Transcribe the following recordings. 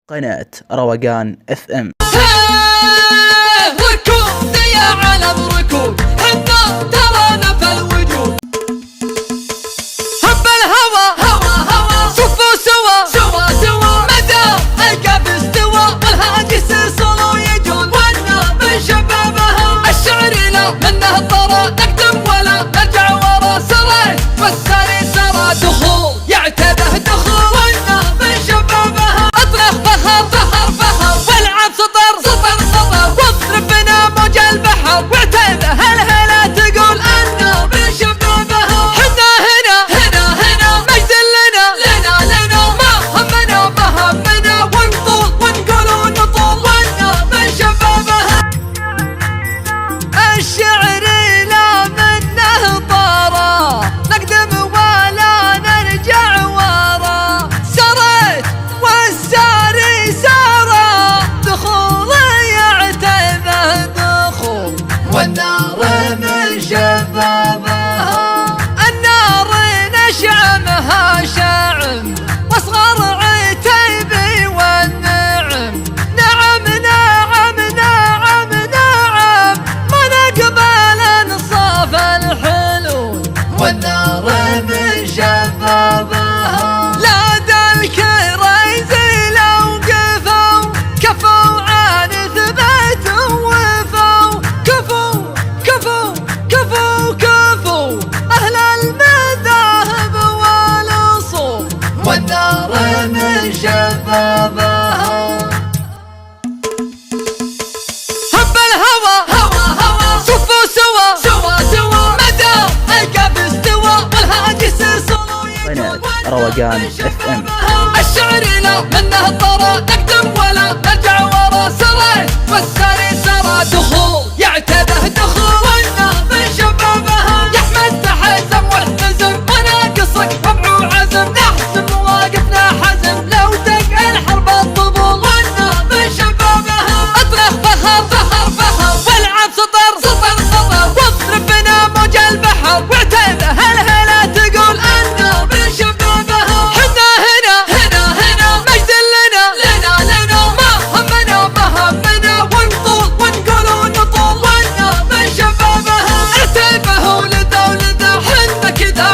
قناة روقان اف ام. ركود يا علم ركود، حنا ترانا في الوجود. هب الهوى هوى هوى، صفوا سوا مدى القلب استوى، والهاجس صلوا يجون وانا من شبابها. الشعر لا منه طرى، نقدم ولا نرجع ورا، سريت والسري سرى، دخول يعتبه دخول وانا من شبابها. اطرح فخر والعب سطر واضرب بنا موج البحر، واعتبه الهلا تقول انا من شبابها. حنا هنا مجد لنا ما همنا ونطول ونقول ونطول وانا من شبابها. الشعر لا منه طارا، نقدم ولا نرجع ورا، سريت والساري سارا، دخول يعتبه دخول والنار من شبابها. النار نشعمها شعم، واصغر عتيبي والنعم. نعم ما نقبل انصاف الحلول والنار من شبابها. لا ذلك ريزي لو قفوا، كفوا عن ثبات وفوا، كفوا أهل المذاهب والأصول والنار من شبابها. هب الهوى هوى، صفوا سوا مدى القلب استوى، والهاجس صلوا يجون قناة روقان اف ام. الشعر لا منه طرى، نقدم ولا نرجع ورا، سريت والسري سرى، دخول يعتبه دخول وانا من شبابها. يا احمد تحزم واحتزم وناقصك طبع وعزم، نحسم مواقفنا حزم لو دق الحرب الطبول وانا من شبابها. اطرح فخر والعب سطر واضرب بنا موج البحر، واعتبه الهلا تقول انا من شبابها. حنا هنا مجد لنا ما همنا ونطول ونقول ونطول وانا من شبابها. اعتبه ولذا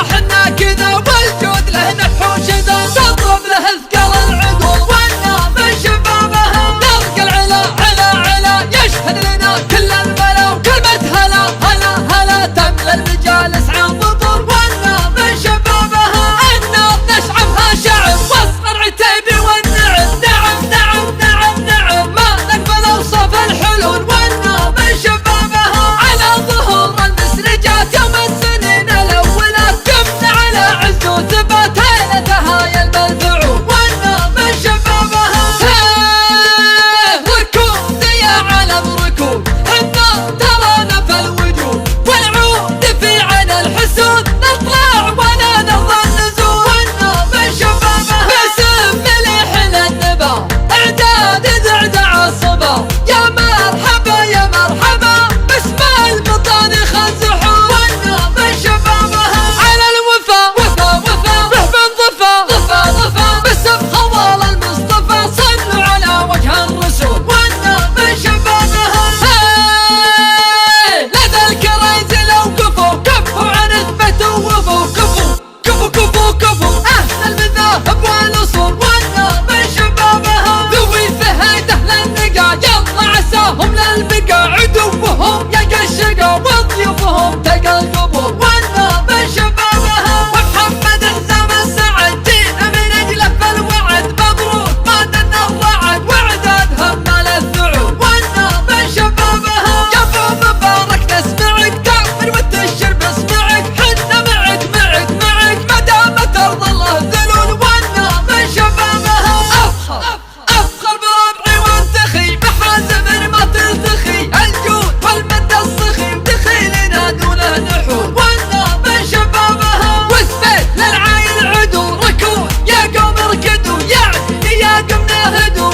حنا كذا والجود له نحوش ذا، تضرب له اثقال العقول وانا من شبابها. نرقى العلا يشهد لنا كل البلا، وكلمة هلا تملى المجالس عن ظهور وانا من شبابها. النار نشعبها شعب، واصغر عتيبي والنعم. نعم ما نقبل اوصاف الحلول وانا من شبابها. على ظهور المسرجات يوم السنين الاولات، قمنا على عز وثبات هيلتها يا المنفعون وانا من شبابها. ركود يا علم ركود، حنا ترانا في الوجود، والعود في عين الحسود، نطلع ولا نرضى النزول وانا من شبابها. باسم مليح للنبا اعداد ذعدع الصبا، يا مرحبا باسم البطانخ الزحول وانا من شبابها. على الوفا رهبا ضفا باسم خوال المصطفى، صلوا على وجه الرسول وانا من شبابها. لا ذلك ريز لو كفوا عن اثبت ووفوا، كفوا اهل المذاهب والاصول وانا من شبابها. ذوي فهد اهل النقا، يلا عساهم للبقا، عدوهم يلقى الشقا وضيوفهم تلقى القبور وانا من شبابها. ومحمد حزام السعد جينا من اجله في الوعد، مبروك ما دنا الرعد واعداد هم للثعود وانا من شبابها. يا ابو مبارك نسمعك، تامر وتشرب اسمعك، حنا معك ما دام ترضى الله ذلول وانا من شبابها. افخر بربعي وانتخي، محازم ما ترتخي، الجود والمد الصخي، دخيلنا دونه نحور وانا من شبابها. واثبت للعاين عدو، ركود يا قوم اركدوا، يعني يا قوم نهدوا،